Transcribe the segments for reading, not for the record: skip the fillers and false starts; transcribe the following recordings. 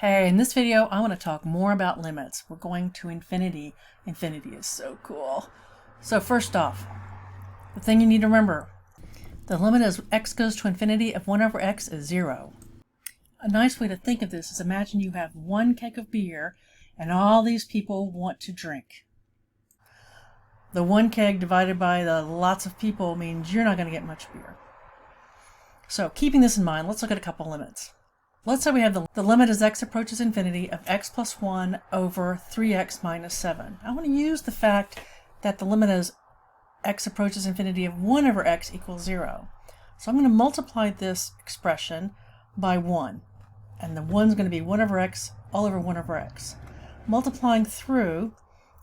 Hey, in this video, I want to talk more about limits. We're going to infinity. Infinity is so cool. So first off, the thing you need to remember, the limit as x goes to infinity of 1 over x is 0. A nice way to think of this is imagine you have one keg of beer and all these people want to drink. The one keg divided by the lots of people means you're not going to get much beer. So keeping this in mind, let's look at a couple limits. Let's say we have the limit as x approaches infinity of x plus 1 over 3x minus 7. I want to use the fact that the limit as x approaches infinity of 1 over x equals 0. So I'm going to multiply this expression by 1. And the 1 is going to be 1 over x all over 1 over x. Multiplying through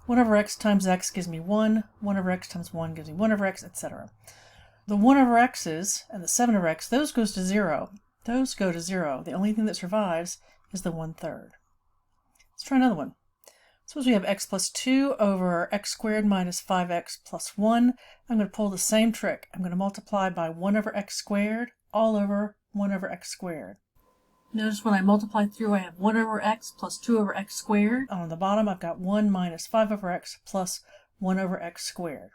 1 over x times x gives me 1, 1 over x times 1 gives me 1 over x, etc. The 1 over x's and the 7 over x, those goes to 0. Those go to 0. The only thing that survives is the 1/3. Let's try another one. Suppose we have x plus 2 over x squared minus 5x plus 1. I'm going to pull the same trick. I'm going to multiply by 1 over x squared all over 1 over x squared. Notice when I multiply through, I have 1 over x plus 2 over x squared. On the bottom, I've got 1 minus 5 over x plus 1 over x squared.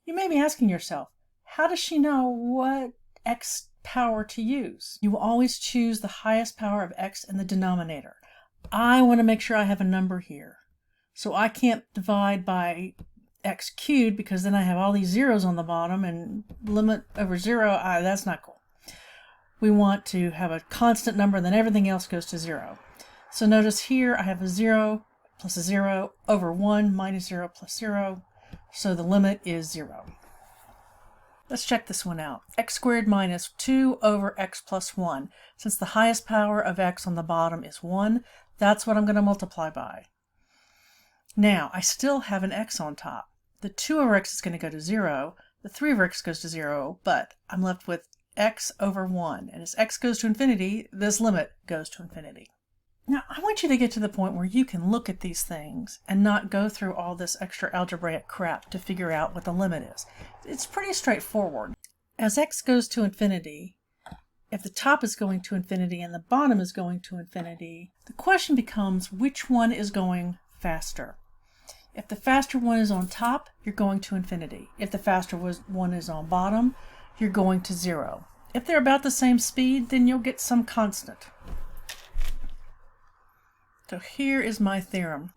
You may be asking yourself, how does she know what x power to use? You will always choose the highest power of x in the denominator. I want to make sure I have a number here. So I can't divide by x cubed because then I have all these zeros on the bottom and limit over 0, that's not cool. We want to have a constant number and then everything else goes to 0. So notice here I have a 0 plus a 0 over 1 minus 0 plus 0. So the limit is 0. Let's check this one out. X squared minus 2 over x plus 1. Since the highest power of x on the bottom is 1, that's what I'm going to multiply by. Now, I still have an x on top. The 2 over x is going to go to 0. The 3 over x goes to 0, but I'm left with x over 1. And as x goes to infinity, this limit goes to infinity. Now, I want you to get to the point where you can look at these things and not go through all this extra algebraic crap to figure out what the limit is. It's pretty straightforward. As x goes to infinity, if the top is going to infinity and the bottom is going to infinity, the question becomes which one is going faster. If the faster one is on top, you're going to infinity. If the faster one is on bottom, you're going to 0. If they're about the same speed, then you'll get some constant. So here is my theorem.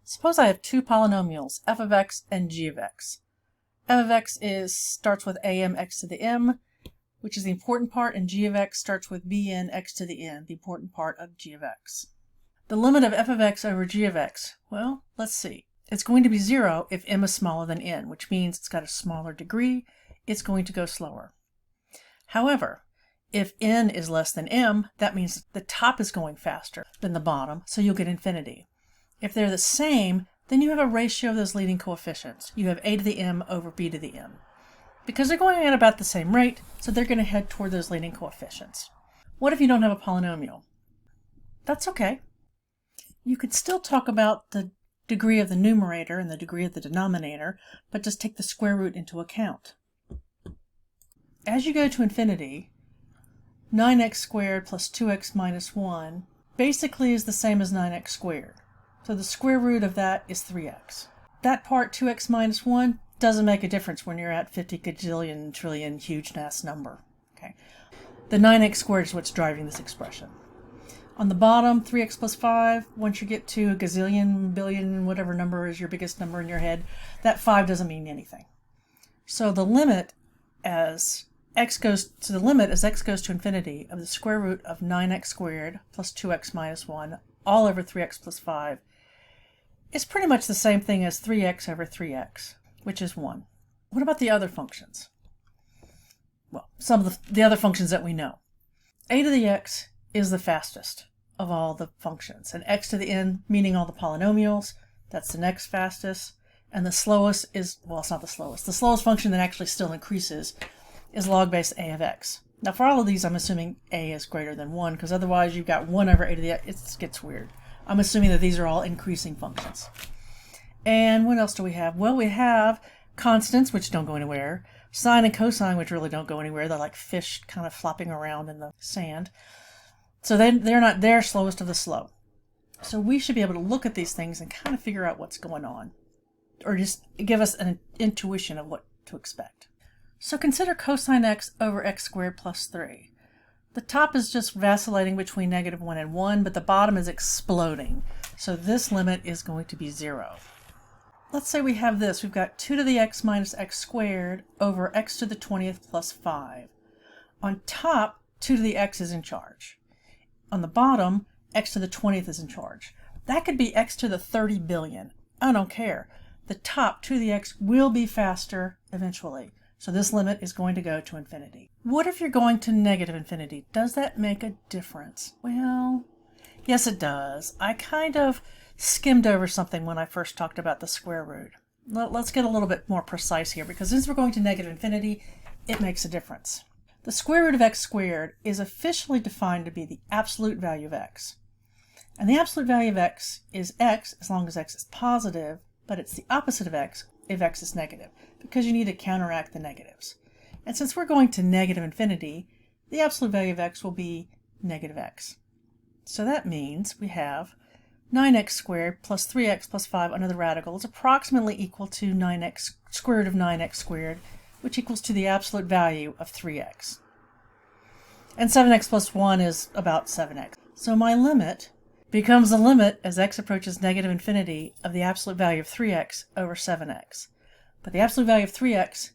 Suppose I have two polynomials, f of x and g of x. F of x starts with am x to the m, which is the important part, and g of x starts with bn x to the n, the important part of g of x. The limit of f of x over g of x, well, let's see. It's going to be 0 if m is smaller than n, which means it's got a smaller degree. It's going to go slower. However, if n is less than m, that means the top is going faster than the bottom, so you'll get infinity. If they're the same, then you have a ratio of those leading coefficients. You have a to the m over b to the m. Because they're going at about the same rate, so they're going to head toward those leading coefficients. What if you don't have a polynomial? That's okay. You could still talk about the degree of the numerator and the degree of the denominator, but just take the square root into account. As you go to infinity, 9x squared plus 2x minus 1 basically is the same as 9x squared. So the square root of that is 3x. That part, 2x minus 1, doesn't make a difference when you're at 50 gajillion trillion huge-ass number. Okay. The 9x squared is what's driving this expression. On the bottom, 3x plus 5, once you get to a gazillion, billion, whatever number is your biggest number in your head, that 5 doesn't mean anything. So the limit as x goes to infinity of the square root of 9x squared plus 2x minus 1 all over 3x plus 5 is pretty much the same thing as 3x over 3x, which is 1. What about the other functions? Well, some of the other functions that we know. A to the x is the fastest of all the functions, and x to the n, meaning all the polynomials, that's the next fastest, and the slowest is, well, it's not the slowest. The slowest function that actually still increases is log base a of x. Now for all of these, I'm assuming a is greater than 1, because otherwise you've got 1 over a to the x. It gets weird. I'm assuming that these are all increasing functions. And what else do we have? Well, we have constants, which don't go anywhere, sine and cosine, which really don't go anywhere. They're like fish kind of flopping around in the sand. So they're slowest of the slow. So we should be able to look at these things and kind of figure out what's going on, or just give us an intuition of what to expect. So consider cosine x over x squared plus 3. The top is just vacillating between -1 and 1, but the bottom is exploding. So this limit is going to be 0. Let's say we have this. We've got 2 to the x minus x squared over x to the 20th plus 5. On top, 2 to the x is in charge. On the bottom, x to the 20th is in charge. That could be x to the 30 billion. I don't care. The top, 2 to the x, will be faster eventually. So this limit is going to go to infinity. What if you're going to negative infinity? Does that make a difference? Well, yes it does. I kind of skimmed over something when I first talked about the square root. Let's get a little bit more precise here, because since we're going to negative infinity, it makes a difference. The square root of x squared is officially defined to be the absolute value of x. And the absolute value of x is x as long as x is positive, but it's the opposite of x if x is negative, because you need to counteract the negatives. And since we're going to negative infinity, the absolute value of x will be negative x. So that means we have 9x squared plus 3x plus 5 under the radical is approximately equal to 9x square root of 9x squared, which equals to the absolute value of 3x. And 7x plus 1 is about 7x. So my limit becomes the limit as x approaches negative infinity of the absolute value of 3x over 7x. But the absolute value of 3x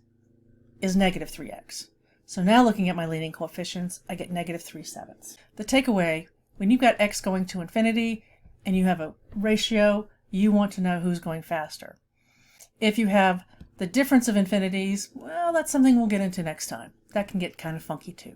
is negative 3x. So now looking at my leading coefficients, I get negative 3/7. The takeaway, when you've got x going to infinity and you have a ratio, you want to know who's going faster. If you have the difference of infinities, well, that's something we'll get into next time. That can get kind of funky too.